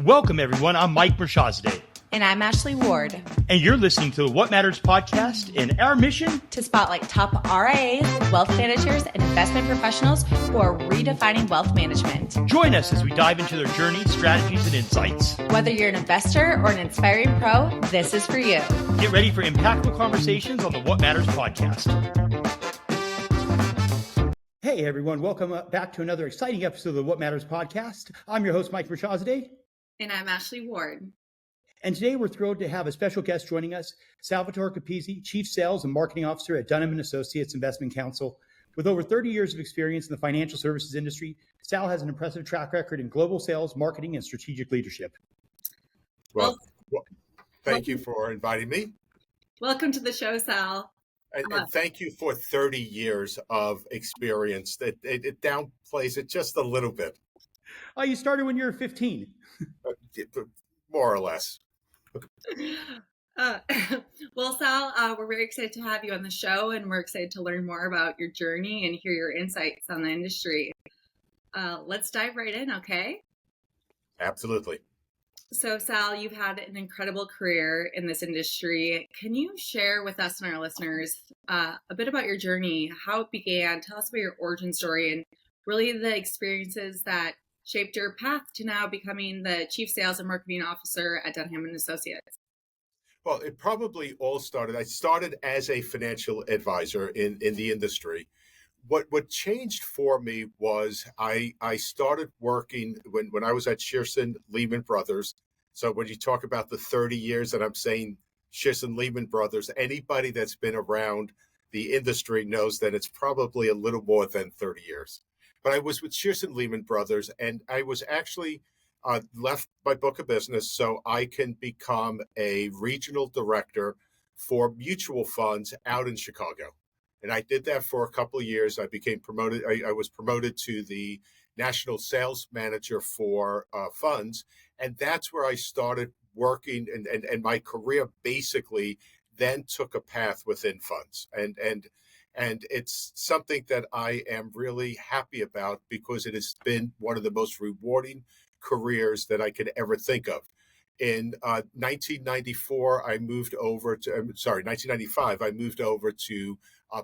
Welcome, everyone. I'm Mike Mershazadeh. And I'm Ashley Ward. And you're listening to the What Matters podcast, and our mission to spotlight top RIAs, wealth managers, and investment professionals who are redefining wealth management. Join us as we dive into their journeys, strategies, and insights. Whether you're an investor or an inspiring pro, this is for you. Get ready for impactful conversations on the What Matters podcast. Hey, everyone. Welcome back to another exciting episode of the What Matters podcast. I'm your host, Mike Mershazadeh. And I'm Ashley Ward. And today we're thrilled to have a special guest joining us, Salvatore Capizzi, Chief Sales and Marketing Officer at Dunham Associates Investment Counsel. With over 30 years of experience in the financial services industry, Sal has an impressive track record in global sales, marketing, and strategic leadership. Well, thank you for inviting me. Welcome to the show, Sal. And thank you for 30 years of experience. It downplays it just a little bit. Oh, you started when you were 15. More or less. Well, Sal, we're very excited to have you on the show, and we're excited to learn more about your journey and hear your insights on the industry. Let's dive right in, okay? Absolutely. So, Sal, you've had an incredible career in this industry. Can you share with us and our listeners a bit about your journey, how it began? Tell us about your origin story and really the experiences that shaped your path to now becoming the Chief Sales and Marketing Officer at Dunham Associates. Well, it probably all started. I started as a financial advisor in the industry. What changed for me was I started working when I was at Shearson Lehman Brothers. So when you talk about the 30 years that I'm saying Shearson Lehman Brothers, anybody that's been around the industry knows that it's probably a little more than 30 years. But I was with Shearson Lehman Brothers, and I was actually left my book of business so I can become a regional director for mutual funds out in Chicago. And I did that for a couple of years. I became promoted. I was promoted to the national sales manager for funds. And that's where I started working. And my career basically then took a path within funds. And it's something that I am really happy about because it has been one of the most rewarding careers that I could ever think of. In 1995, I moved over to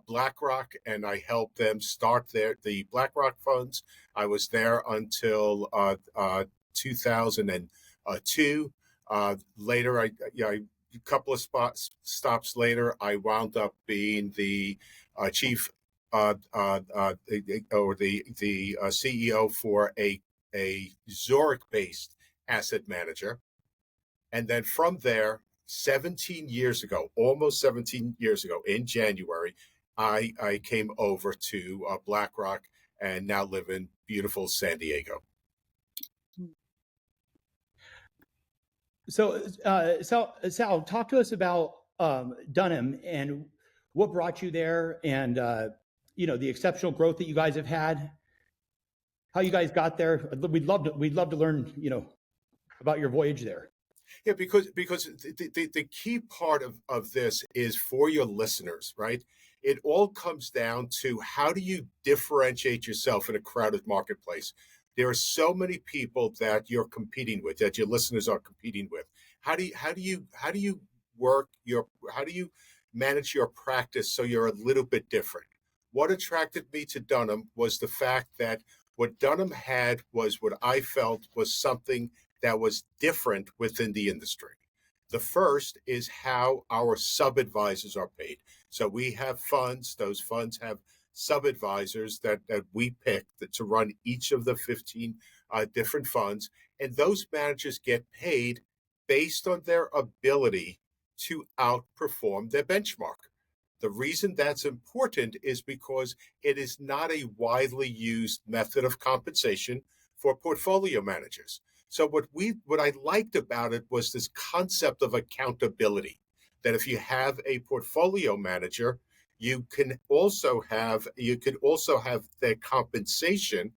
BlackRock, and I helped them start the BlackRock funds. I was there until 2002. Later, a couple of stops later, I wound up being the chief or the CEO for a Zurich-based asset manager. And then from there, almost 17 years ago in January, I came over to BlackRock and now live in beautiful San Diego. So, Sal, talk to us about Dunham and what brought you there, and the exceptional growth that you guys have had. How you guys got there? We'd love to learn, about your voyage there. Yeah, because the key part of this is for your listeners, right? It all comes down to how do you differentiate yourself in a crowded marketplace? There are so many people that you're competing with, that your listeners are competing with. How do you manage your practice so you're a little bit different? What attracted me to Dunham was the fact that what Dunham had was what I felt was something that was different within the industry. The first is how our sub-advisors are paid. So we have funds. Those funds have sub-advisors that we pick to run each of the 15 different funds. And those managers get paid based on their ability to outperform their benchmark. The reason that's important is because it is not a widely used method of compensation for portfolio managers. So what I liked about it was this concept of accountability, that if you have a portfolio manager, you could also have their compensation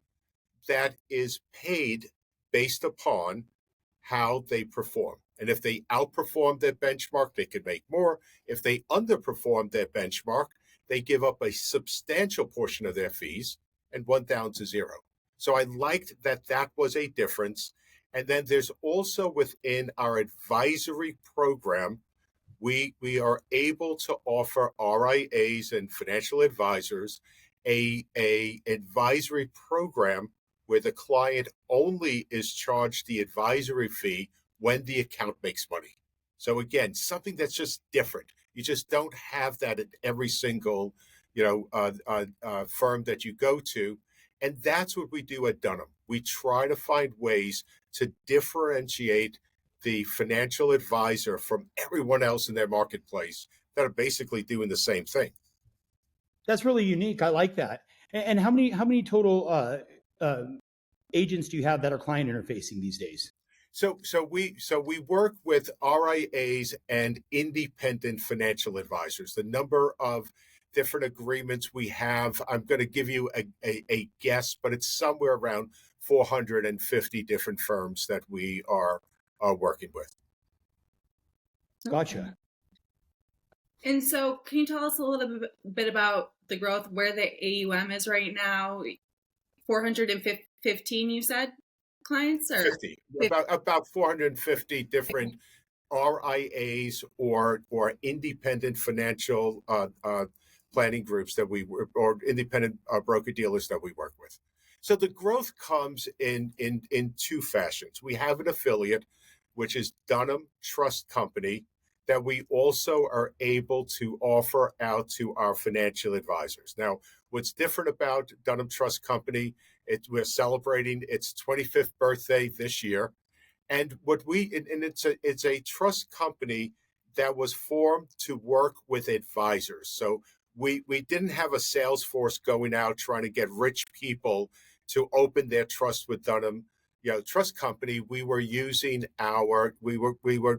that is paid based upon how they perform. And if they outperform their benchmark, they can make more. If they underperform their benchmark, they give up a substantial portion of their fees and went down to zero. So I liked that was a difference. And then there's also within our advisory program, we are able to offer RIAs and financial advisors a advisory program where the client only is charged the advisory fee when the account makes money. So again, something that's just different. You just don't have that at every single, firm that you go to, and that's what we do at Dunham. We try to find ways to differentiate the financial advisor from everyone else in their marketplace that are basically doing the same thing. That's really unique. I like that. And how many total agents do you have that are client interfacing these days? So we work with RIAs and independent financial advisors. The number of different agreements we have, I'm going to give you a guess, but it's somewhere around 450 different firms that we are working with. Gotcha. And so, can you tell us a little bit about the growth, where the AUM is right now? 415, you said, clients, or 50, about 450 different RIAs or independent financial planning groups that we work, or independent broker dealers that we work with. So the growth comes in two fashions. We have an affiliate, which is Dunham Trust Company, that we also are able to offer out to our financial advisors. Now, what's different about Dunham Trust Company, we're celebrating its 25th birthday this year. And it's a trust company that was formed to work with advisors. So we didn't have a sales force going out trying to get rich people to open their trust with Dunham, Trust Company. We were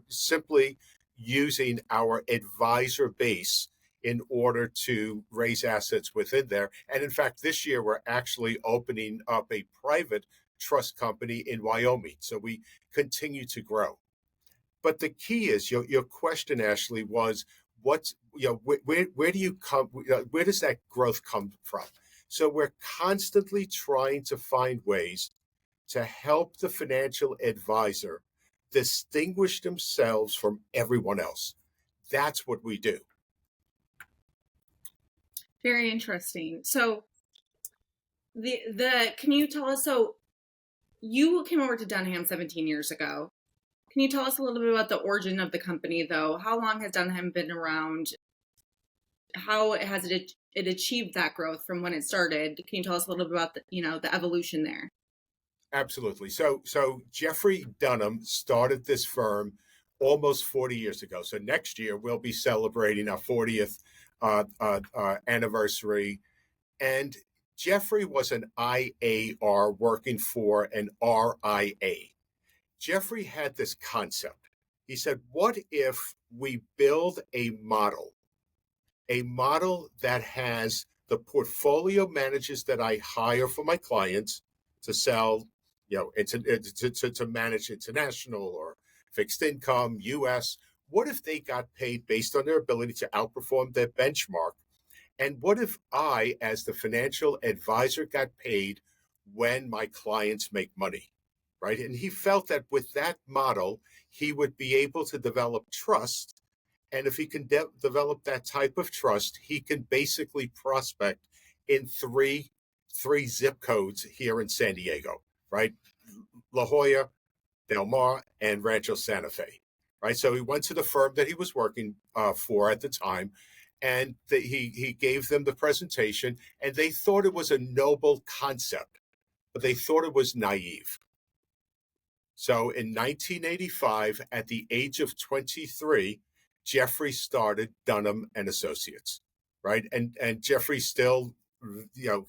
simply using our advisor base in order to raise assets within there. And in fact, this year we're actually opening up a private trust company in Wyoming. So we continue to grow. But the key is your question, Ashley, was where do you come? Where does that growth come from? So we're constantly trying to find ways to help the financial advisor distinguish themselves from everyone else. That's what we do. Very interesting. So can you tell us, so you came over to Dunham 17 years ago. Can you tell us a little bit about the origin of the company, though? How long has Dunham been around? How has it achieved that growth from when it started? Can you tell us a little bit about the evolution there? Absolutely. So Jeffrey Dunham started this firm almost 40 years ago. So next year we'll be celebrating our 40th anniversary. And Jeffrey was an IAR working for an RIA. Jeffrey had this concept. He said, what if we build a model that has the portfolio managers that I hire for my clients to sell, to manage international or fixed income, US. What if they got paid based on their ability to outperform their benchmark? And what if I, as the financial advisor, got paid when my clients make money, right? And he felt that with that model, he would be able to develop trust. And if he can develop that type of trust, he can basically prospect in three zip codes here in San Diego, right? La Jolla, Del Mar, and Rancho Santa Fe, right? So he went to the firm that he was working for at the time, and he gave them the presentation, and they thought it was a noble concept, but they thought it was naive. So in 1985, at the age of 23, Jeffrey started Dunham and Associates, right? And Jeffrey's still,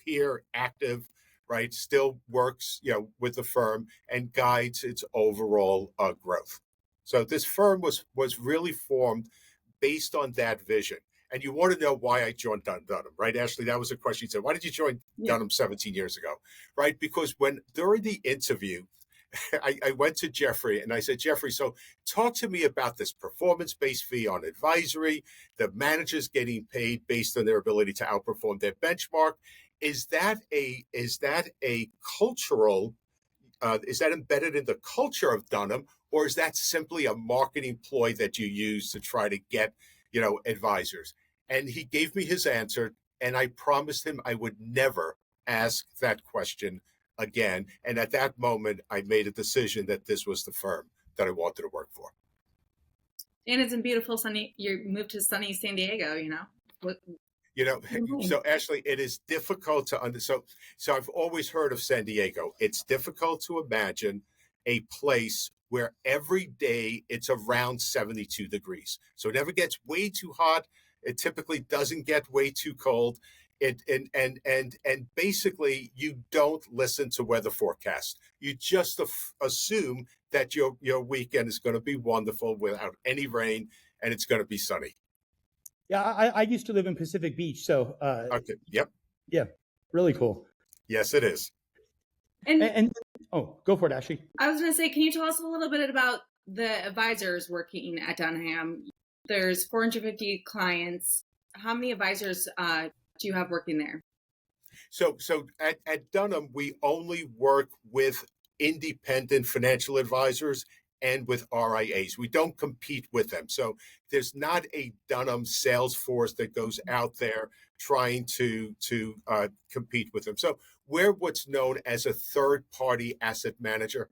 here, active, right? Still works, with the firm and guides its overall growth. So this firm was really formed based on that vision. And you want to know why I joined Dunham, right? Ashley, that was a question. You said, why did you join Dunham 17 years ago, right? Because during the interview, I went to Jeffrey and I said, Jeffrey, so talk to me about this performance-based fee on advisory, the managers getting paid based on their ability to outperform their benchmark. Is that a cultural is that embedded in the culture of Dunham, or is that simply a marketing ploy that you use to try to get, advisors? And he gave me his answer, and I promised him I would never ask that question again. And at that moment, I made a decision that this was the firm that I wanted to work for. And it's in beautiful sunny. You moved to sunny San Diego. So Ashley, it is difficult to understand. So I've always heard of San Diego. It's difficult to imagine a place where every day it's around 72 degrees. So it never gets way too hot. It typically doesn't get way too cold. And basically you don't listen to weather forecasts. You just assume that your weekend is going to be wonderful without any rain, and it's going to be sunny. Yeah, I used to live in Pacific Beach, so Okay. Yep. Yeah, really cool. Yes, it is. And oh, go for it, Ashley. I was going to say, can you tell us a little bit about the advisors working at Dunham? There's 450 clients. How many advisors do you have working there? So at Dunham, we only work with independent financial advisors and with RIAs. We don't compete with them. So there's not a Dunham sales force that goes out there trying to compete with them. So we're what's known as a third-party asset manager,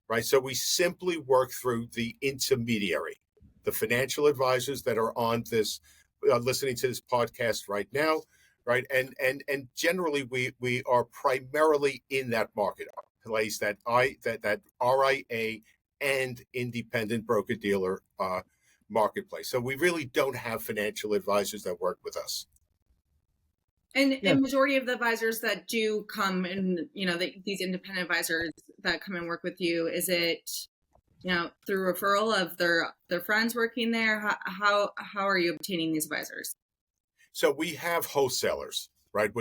right? So we simply work through the intermediary, the financial advisors that are on this, listening to this podcast right now, right? And generally we are primarily in that marketplace, that RIA and independent broker-dealer marketplace. So we really don't have financial advisors that work with us. And majority of the advisors that do come and, these independent advisors that come and work with you, is it, through referral of their friends working there? How are you obtaining these advisors? So we have wholesalers, right?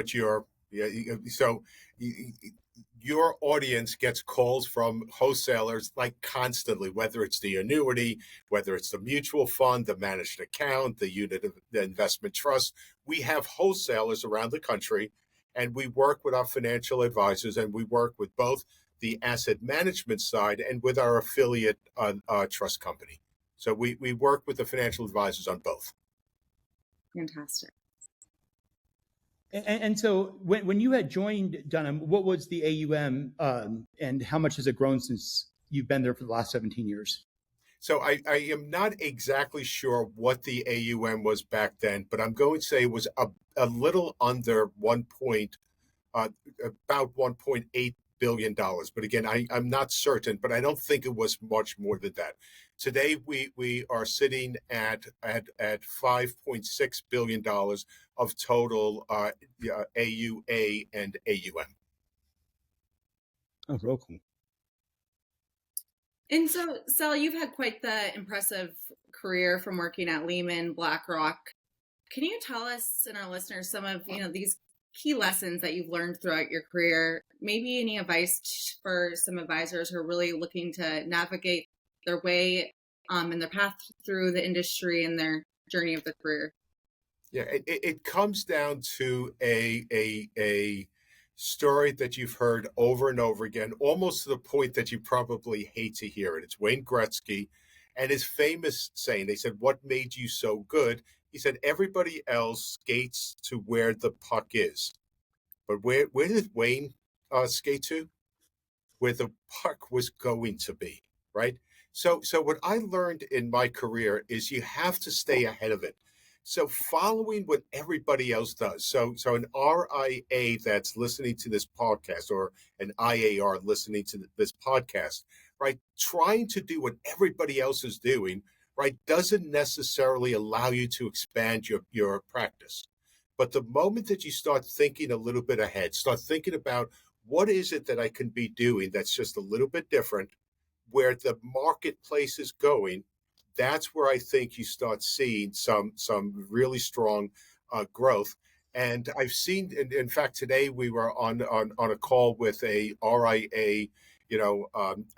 Your audience gets calls from wholesalers like constantly, whether it's the annuity, whether it's the mutual fund, the managed account, the unit of the investment trust. We have wholesalers around the country, and we work with our financial advisors, and we work with both the asset management side and with our affiliate trust company. So we work with the financial advisors on both. Fantastic. And so when you had joined Dunham, what was the AUM and how much has it grown since you've been there for the last 17 years? So I am not exactly sure what the AUM was back then, but I'm going to say it was a little under about $1.8 billion. But again, I'm not certain, but I don't think it was much more than that. Today, we are sitting at $5.6 billion of total AUA and AUM. Oh, real cool. And so, Sal, you've had quite the impressive career from working at Lehman, BlackRock. Can you tell us and our listeners some of these key lessons that you've learned throughout your career? Maybe any advice for some advisors who are really looking to navigate their way in their path through the industry and their journey of the career? Yeah, it comes down to a story that you've heard over and over again, almost to the point that you probably hate to hear it. It's Wayne Gretzky and his famous saying. They said, "What made you so good?" He said, "Everybody else skates to where the puck is." But where did Wayne skate to? Where the puck was going to be, right? So what I learned in my career is you have to stay ahead of it. So following what everybody else does. So an RIA that's listening to this podcast, or an IAR listening to this podcast, right? Trying to do what everybody else is doing, right, doesn't necessarily allow you to expand your practice. But the moment that you start thinking a little bit ahead, start thinking about what is it that I can be doing that's just a little bit different, where the marketplace is going, that's where I think you start seeing some really strong growth. And I've seen, in fact, today we were on a call with a RIA,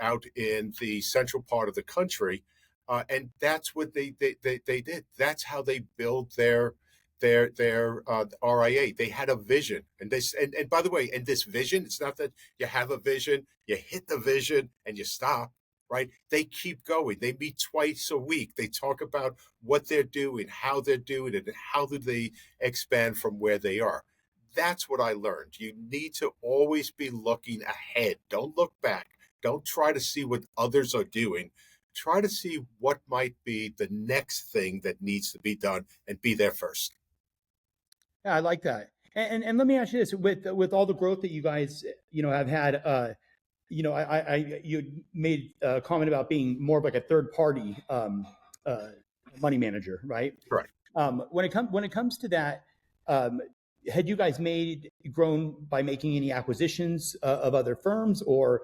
out in the central part of the country, and that's what they did. That's how they build their their RIA. They had a vision, and and by the way, and this vision, it's not that you have a vision, you hit the vision, and you stop. Right? They keep going. They meet twice a week. They talk about what they're doing, how they're doing it, and how do they expand from where they are. That's what I learned. You need to always be looking ahead. Don't look back. Don't try to see what others are doing. Try to see what might be the next thing that needs to be done and be there first. Yeah, I like that. And let me ask you this: with all the growth that you guys have had, you made a comment about being more of like a third party money manager, right? Correct. When it comes to that, had you guys grown by making any acquisitions of other firms, or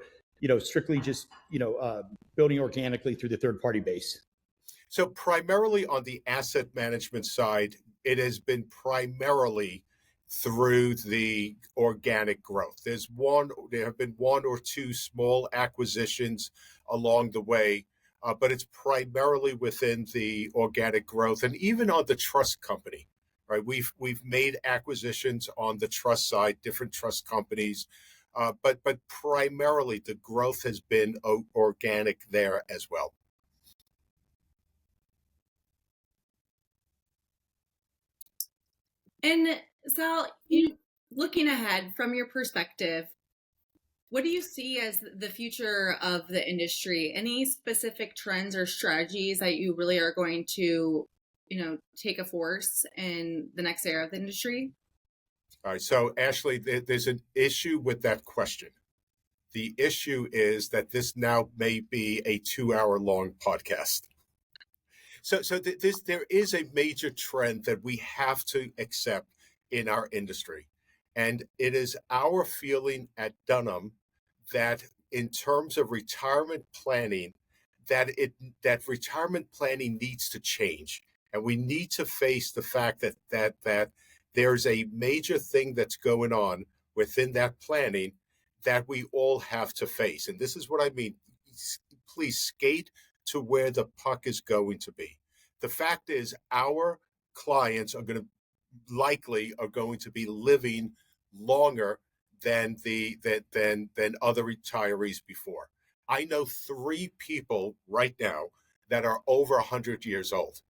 strictly just building organically through the third party base? So primarily on the asset management side, it has been primarily through the organic growth. There have been one or two small acquisitions along the way, but it's primarily within the organic growth, and even on the trust company. Right, we've made acquisitions on the trust side, different trust companies, but primarily the growth has been organic there as well. And Sal, looking ahead from your perspective, what do you see as the future of the industry? Any specific trends or strategies that you really are going to, take a force in the next era of the industry? All right. So, Ashley, there's an issue with that question. The issue is that this now may be a 2-hour long podcast. So there is a major trend that we have to accept in our industry. And it is our feeling at Dunham that in terms of retirement planning, that retirement planning needs to change. And we need to face the fact that there's a major thing that's going on within that planning that we all have to face. And this is what I mean. Please skate to where the puck is going to be. The fact is, our clients are going to be living longer than other retirees before. I know 3 people right now that are over 100 years old.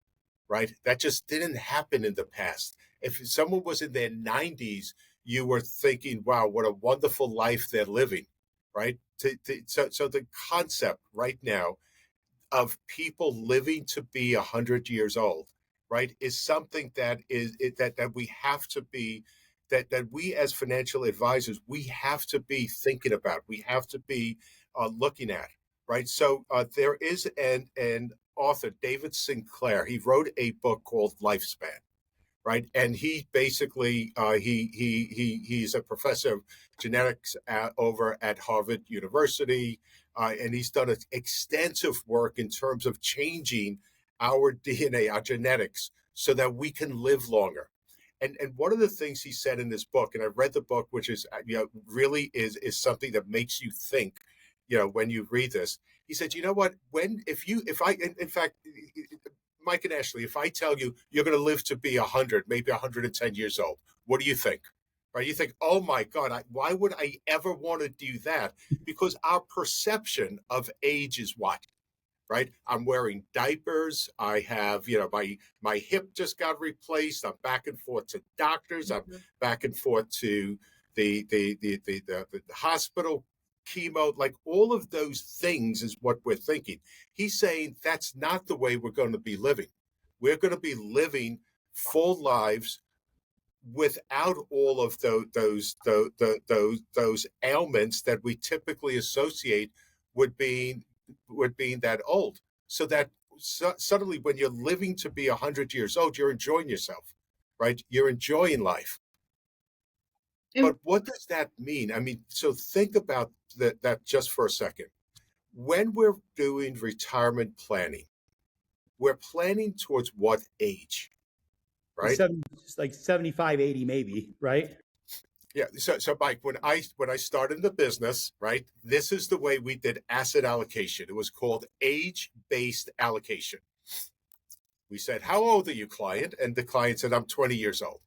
Right, that just didn't happen in the past. If someone was in their 90s, you were thinking, "Wow, what a wonderful life they're living." Right. So the concept right now of people living to be 100 years old, right, is something that we have to be, that we as financial advisors, we have to be thinking about, we have to be looking at, right? So there is an author, David Sinclair. He wrote a book called Lifespan, right? And he basically he's a professor of genetics over at Harvard University, and he's done extensive work in terms of changing our DNA, our genetics, so that we can live longer. And one of the things he said in this book, and I read the book, which is really is something that makes you think, when you read this. He said, you know what? In fact, Mike and Ashley, if I tell you you're going to live to be 100, maybe 110 years old, what do you think? Right? You think, oh my God, why would I ever want to do that? Because our perception of age is what? Right? I'm wearing diapers. I have, my hip just got replaced. I'm back and forth to doctors. I'm back and forth to the hospital, chemo, like all of those things is what we're thinking. He's saying that's not the way we're going to be living. We're going to be living full lives without all of those ailments that we typically associate with being that old. So that suddenly when you're living to be 100 years old, you're enjoying yourself, right? You're enjoying life. But what does that mean? I mean, so think about that just for a second. When we're doing retirement planning, we're planning towards what age, right? Like 75, 80 maybe, right? Yeah. So Mike, when I started in the business, right, this is the way we did asset allocation. It was called age-based allocation. We said, how old are you, client? And the client said, I'm 20 years old.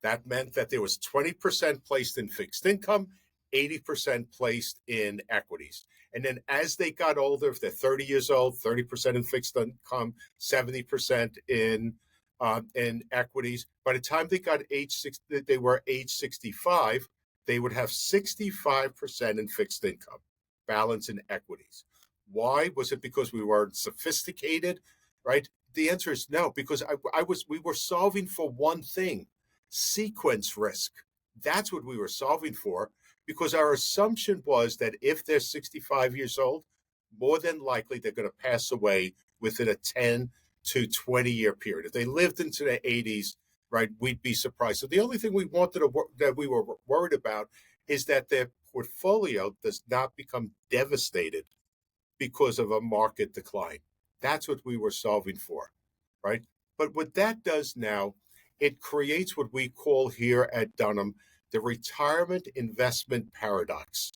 That meant that there was 20% placed in fixed income, 80% placed in equities. And then as they got older, if they're 30 years old, 30% in fixed income, 70% in equities. By the time they got they were age 65, they would have 65% in fixed income, balance in equities. Why? Was it because we weren't sophisticated, right? The answer is no, because we were solving for one thing, sequence risk. That's what we were solving for, because our assumption was that if they're 65 years old, more than likely they're going to pass away within a 10 to 20 year period. If they lived into their 80s, right, we'd be surprised. So the only thing that we were worried about is that their portfolio does not become devastated because of a market decline. That's what we were solving for, right? But what that does now, it creates what we call here at Dunham the retirement investment paradox.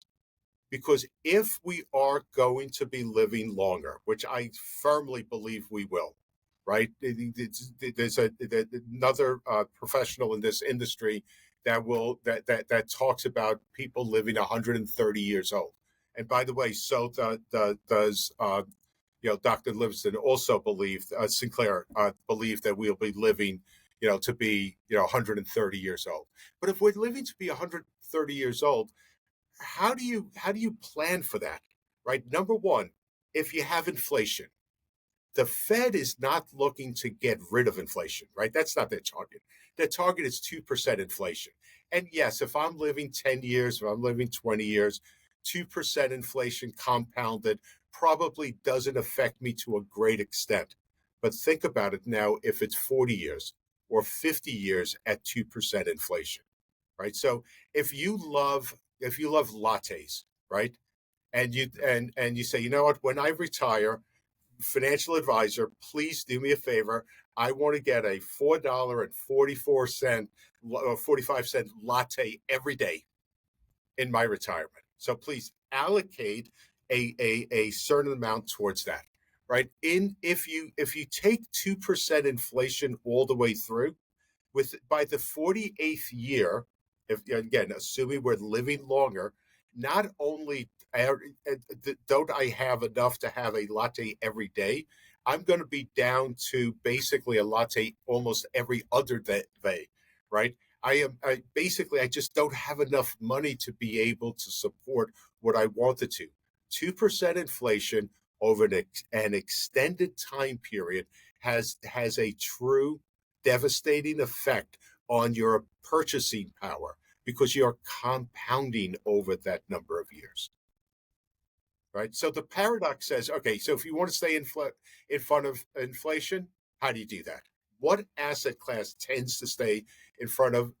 Because if we are going to be living longer, which I firmly believe we will, right? There's another professional in this industry that talks about people living 130 years old. And by the way, so does Dr. Livingston also believed, Sinclair believed that we'll be living, to be 130 years old. But if we're living to be 130 years old, how do you plan for that, right? Number one, if you have inflation, the Fed is not looking to get rid of inflation, right? That's not their target. Their target is 2% inflation. And yes, if I'm living 10 years, if I'm living 20 years, 2% inflation compounded probably doesn't affect me to a great extent. But think about it now, if it's 40 years or 50 years at 2% inflation, right? So if you love lattes, right? And you say, you know what, when I retire, financial advisor, please do me a favor. I want to get a $4.44 or 45-cent latte every day in my retirement. So please allocate a certain amount towards that, right? If you take 2% inflation all the way through, by the 48th year, if again, assuming we're living longer, not only don't I have enough to have a latte every day, I'm going to be down to basically a latte almost every other day, right? I just don't have enough money to be able to support what I wanted to. 2% inflation over an extended time period has a true devastating effect on your purchasing power because you're compounding over that number of years, right? So the paradox says, okay, so if you want to stay in front of inflation, how do you do that? What asset class tends to stay in front of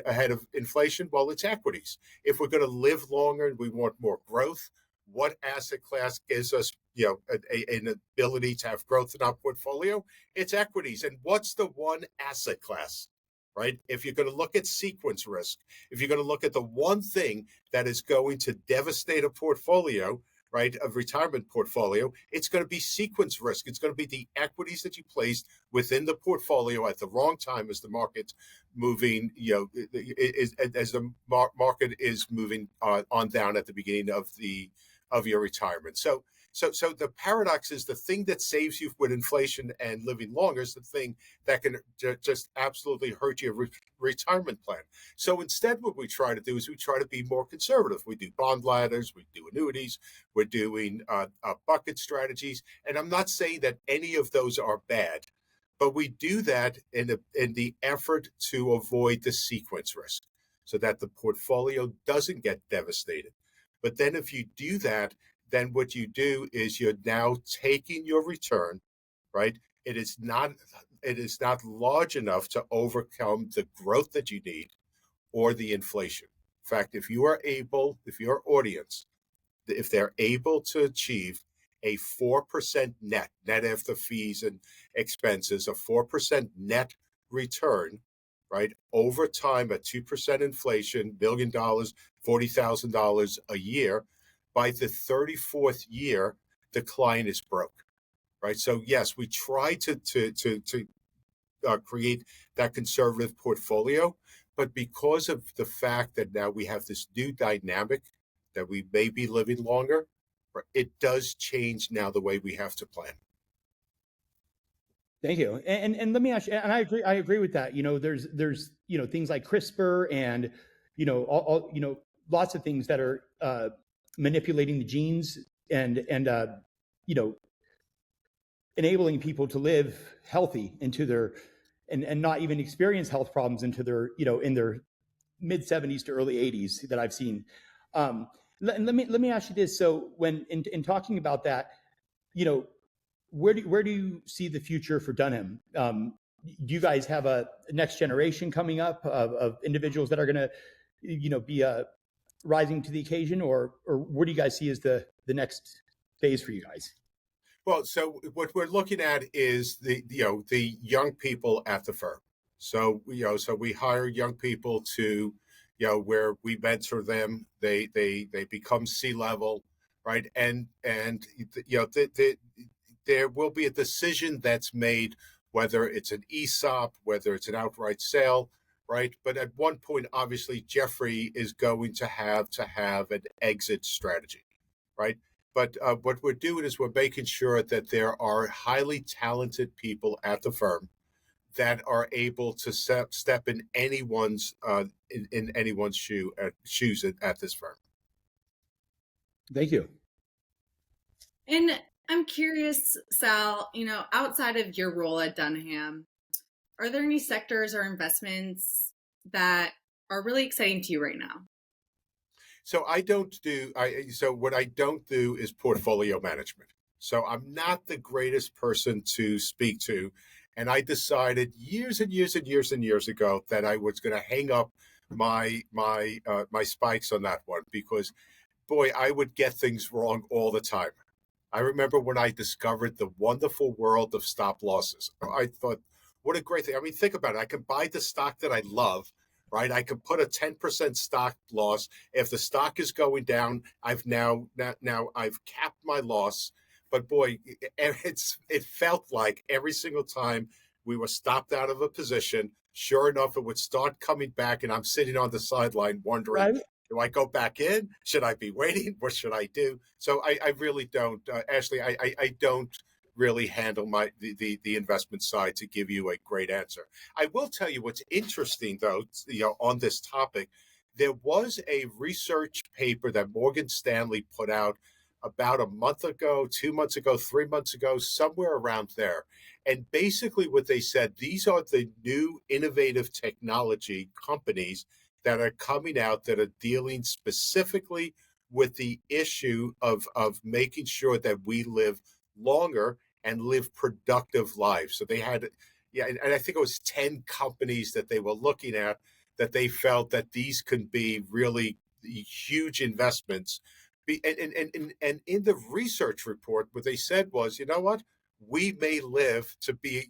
ahead of inflation? Well, it's equities. If we're going to live longer and we want more growth, what asset class gives us an ability to have growth in our portfolio? It's equities. And what's the one asset class, right? If you're going to look at sequence risk, if you're going to look at the one thing that is going to devastate a portfolio, right, a retirement portfolio, it's going to be sequence risk. It's going to be the equities that you placed within the portfolio at the wrong time as the market's moving, as the market is moving on down at the beginning of your retirement. So the paradox is the thing that saves you with inflation and living longer is the thing that can just absolutely hurt your retirement plan. So instead, what we try to do is we try to be more conservative. We do bond ladders, we do annuities, we're doing bucket strategies. And I'm not saying that any of those are bad, but we do that in the effort to avoid the sequence risk so that the portfolio doesn't get devastated. But then if you do that, then what you do is you're now taking your return, right? It is not large enough to overcome the growth that you need or the inflation. In fact, if your audience, if they're able to achieve a 4% net after fees and expenses, a 4% net return, right, over time at 2% inflation, $1 billion, $40,000 a year, by the 34th year, the client is broke, right? So yes, we try to create that conservative portfolio, but because of the fact that now we have this new dynamic that we may be living longer, right, it does change now the way we have to plan. Thank you. And let me ask you, and I agree with that. There's things like CRISPR and all lots of things that are manipulating the genes and you know enabling people to live healthy into their and not even experience health problems into their in their mid 70s to early 80s that I've seen. Let me ask you this. So when in talking about that, where do you see the future for Dunham? Do you guys have a next generation coming up of individuals that are going to be rising to the occasion, or what do you guys see as the next phase for you guys? Well, so what we're looking at is the young people at the firm. So so we hire young people to where we mentor them. They become C-level, right? And there will be a decision that's made, whether it's an ESOP, whether it's an outright sale, right? But at one point, obviously, Jeffrey is going to have an exit strategy, right? But what we're doing is we're making sure that there are highly talented people at the firm that are able to step in anyone's in anyone's shoes at this firm. Thank you. And I'm curious, Sal, outside of your role at Dunham, are there any sectors or investments that are really exciting to you right now? So what I don't do is portfolio management. So I'm not the greatest person to speak to. And I decided years and years and years and years ago that I was going to hang up my spikes on that one, because boy, I would get things wrong all the time. I remember when I discovered the wonderful world of stop losses. I thought, what a great thing. I mean, think about it. I can buy the stock that I love, right? I can put a 10% stock loss. If the stock is going down, I've now I've capped my loss. But boy, it felt like every single time we were stopped out of a position, sure enough, it would start coming back, and I'm sitting on the sideline wondering, Right. do I go back in? Should I be waiting? What should I do? So I really don't, Ashley. I don't really handle the investment side to give you a great answer. I will tell you what's interesting, though. On this topic, there was a research paper that Morgan Stanley put out about a month ago, 2 months ago, 3 months ago, somewhere around there. And basically, what they said, these are the new innovative technology companies that are coming out that are dealing specifically with the issue of making sure that we live longer and live productive lives. So they had, and I think it was 10 companies that they were looking at that they felt that these could be really huge investments. And in the research report, what they said was, you know what, we may live to be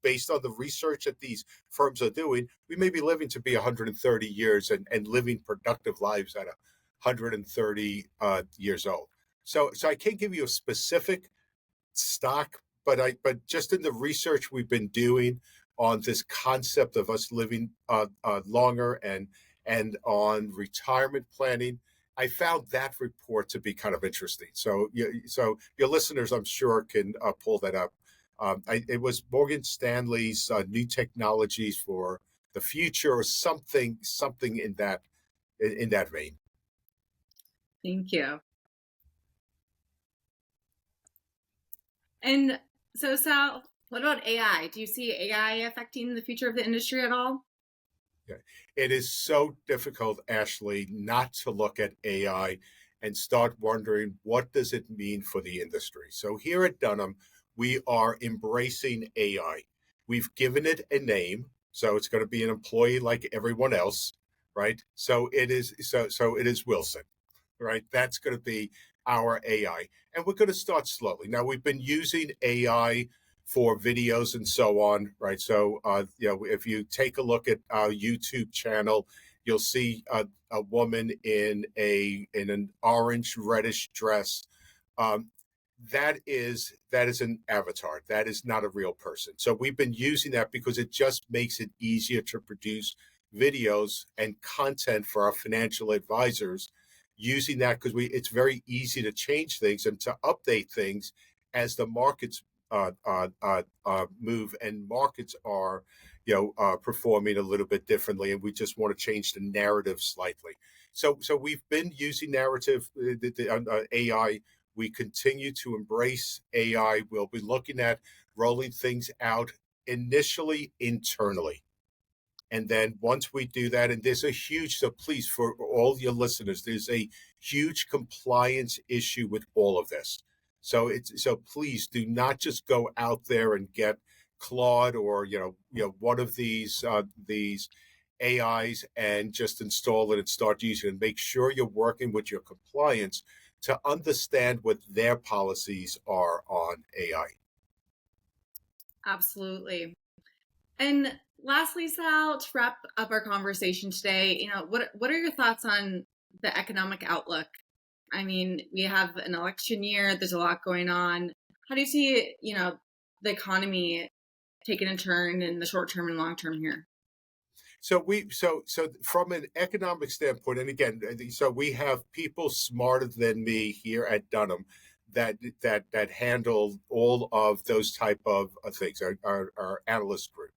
based on the research that these firms are doing, we may be living to be 130 years and living productive lives at 130 years old. So I can't give you a specific stock, but just in the research we've been doing on this concept of us living longer and on retirement planning, I found that report to be kind of interesting. So your listeners, I'm sure, can pull that up. It was Morgan Stanley's new technologies for the future, or something in that vein. Thank you. And so, Sal, what about AI? Do you see AI affecting the future of the industry at all? Okay. It is so difficult, Ashley, not to look at AI and start wondering, what does it mean for the industry? So here at Dunham, we are embracing AI. We've given it a name, so it's going to be an employee like everyone else, right? So it is Wilson, right? That's going to be our AI, and we're going to start slowly. Now, we've been using AI for videos and so on, right? So if you take a look at our YouTube channel, you'll see a woman in an orange reddish dress. that is an avatar. That is not a real person. So we've been using that because it just makes it easier to produce videos and content for our financial advisors using that, because it's very easy to change things and to update things as the markets move, and markets are performing a little bit differently, and we just want to change the narrative slightly. So we've been using narrative, AI. We continue to embrace AI. We'll be looking at rolling things out initially internally. And then once we do that, and there's a huge, so please, for all your listeners, there's a huge compliance issue with all of this. So please do not just go out there and get Claude or one of these AIs and just install it and start using it. And make sure you're working with your compliance to understand what their policies are on AI. Absolutely. And lastly, Sal, to wrap up our conversation today, what are your thoughts on the economic outlook? I mean, we have an election year, there's a lot going on. How do you see, the economy taking a turn in the short term and long term here? So from an economic standpoint, and again, so we have people smarter than me here at Dunham that handle all of those type of things, our analyst group.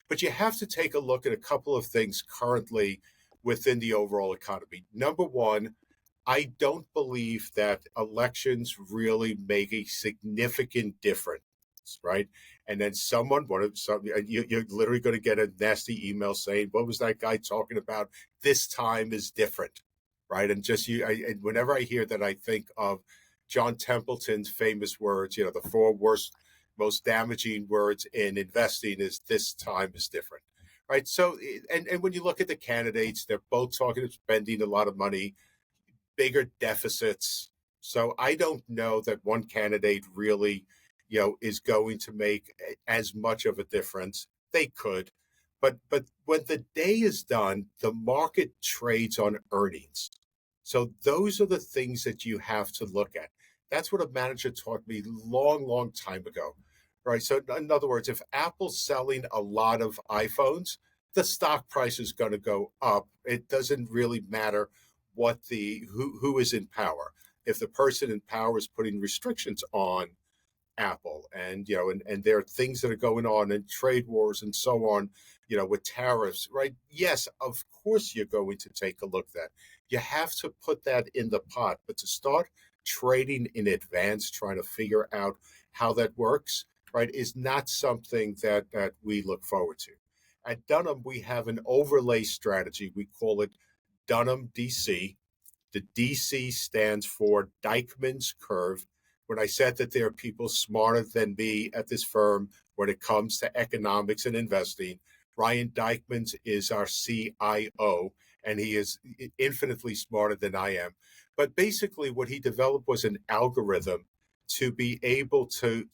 But you have to take a look at a couple of things currently within the overall economy. Number one, I don't believe that elections really make a significant difference, right? And then you're literally going to get a nasty email saying, "What was that guy talking about? This time is different," right? And and whenever I hear that, I think of John Templeton's famous words. The four worst, most damaging words in investing is "this time is different," right? So, and when you look at the candidates, they're both talking about spending a lot of money, bigger deficits. So I don't know that one candidate really, is going to make as much of a difference. They could, but when the day is done, the market trades on earnings. So those are the things that you have to look at. That's what a manager taught me long time ago, right? So in other words, if Apple's selling a lot of iPhones, the stock price is going to go up. It doesn't really matter who is in power. If the person in power is putting restrictions on Apple, and there are things that are going on in trade wars and so on, with tariffs, right? Yes, of course you're going to take a look at that. You have to put that in the pot, but to start trading in advance, trying to figure out how that works, right, is not something that we look forward to. At Dunham, we have an overlay strategy. We call it Dunham DC. The DC stands for Dykman's Curve. When I said that there are people smarter than me at this firm when it comes to economics and investing, Ryan Dykman is our CIO, and he is infinitely smarter than I am. But basically, what he developed was an algorithm to be able to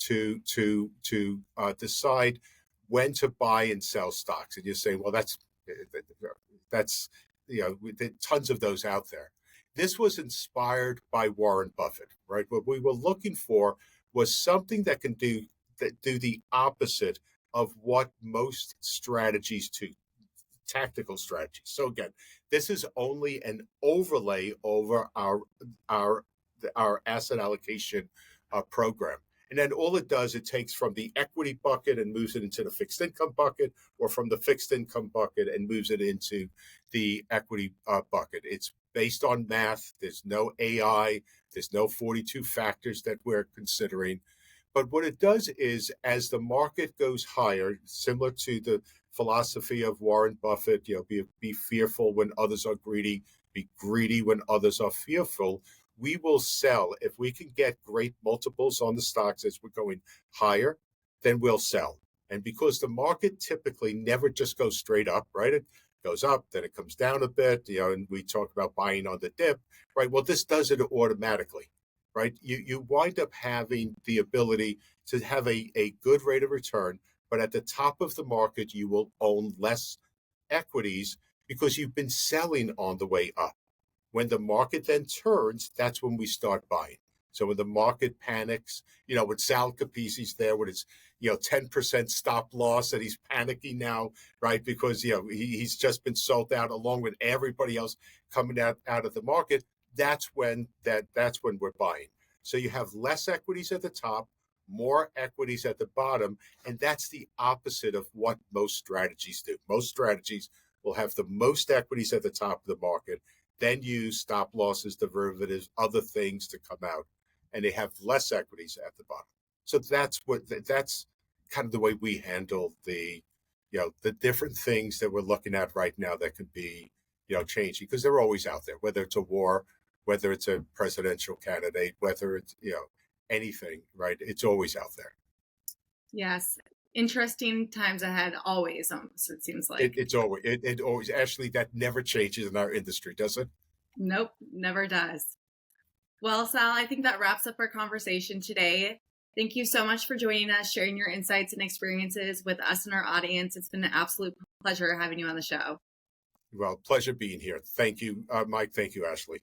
decide when to buy and sell stocks. And you're saying, well, that's tons of those out there. This was inspired by Warren Buffett, right? What we were looking for was something that can do the opposite of what most strategies do, tactical strategies. So again, this is only an overlay over our asset allocation program. And then all it does, it takes from the equity bucket and moves it into the fixed income bucket, or from the fixed income bucket and moves it into the equity bucket. It's based on math. There's no AI. There's no 42 factors that we're considering. But what it does is, as the market goes higher, similar to the philosophy of Warren Buffett, be fearful when others are greedy, be greedy when others are fearful. We will sell. If we can get great multiples on the stocks as we're going higher, then we'll sell. And because the market typically never just goes straight up, right? It goes up, then it comes down a bit, and we talk about buying on the dip, right? Well, this does it automatically, right? You wind up having the ability to have a good rate of return, but at the top of the market, you will own less equities because you've been selling on the way up. When the market then turns, that's when we start buying. So when the market panics, when Sal Capizzi's there with his, 10% stop loss, and he's panicking now, right? Because, he's just been sold out along with everybody else coming out of the market. That's when we're buying. So you have less equities at the top, more equities at the bottom, and that's the opposite of what most strategies do. Most strategies will have the most equities at the top of the market, then use stop losses, derivatives, other things to come out, and they have less equities at the bottom. So that's kind of the way we handle the different things that we're looking at right now that could be, changing, because they're always out there, whether it's a war, whether it's a presidential candidate, whether it's, anything, right? It's always out there. Yes. Interesting times ahead, always, almost, it seems like. It always, Ashley, that never changes in our industry, does it? Nope, never does. Well, Sal, I think that wraps up our conversation today. Thank you so much for joining us, sharing your insights and experiences with us and our audience. It's been an absolute pleasure having you on the show. Well, pleasure being here. Thank you, Mike. Thank you, Ashley.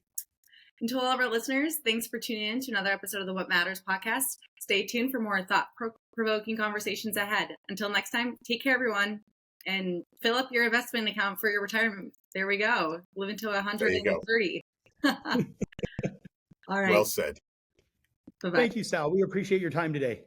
And to all of our listeners, thanks for tuning in to another episode of the What Matters podcast. Stay tuned for more thought-provoking conversations ahead. Until next time, take care, everyone, and fill up your investment account for your retirement. There we go. Live until 130. All right. Well said. Bye-bye. Thank you, Sal. We appreciate your time today.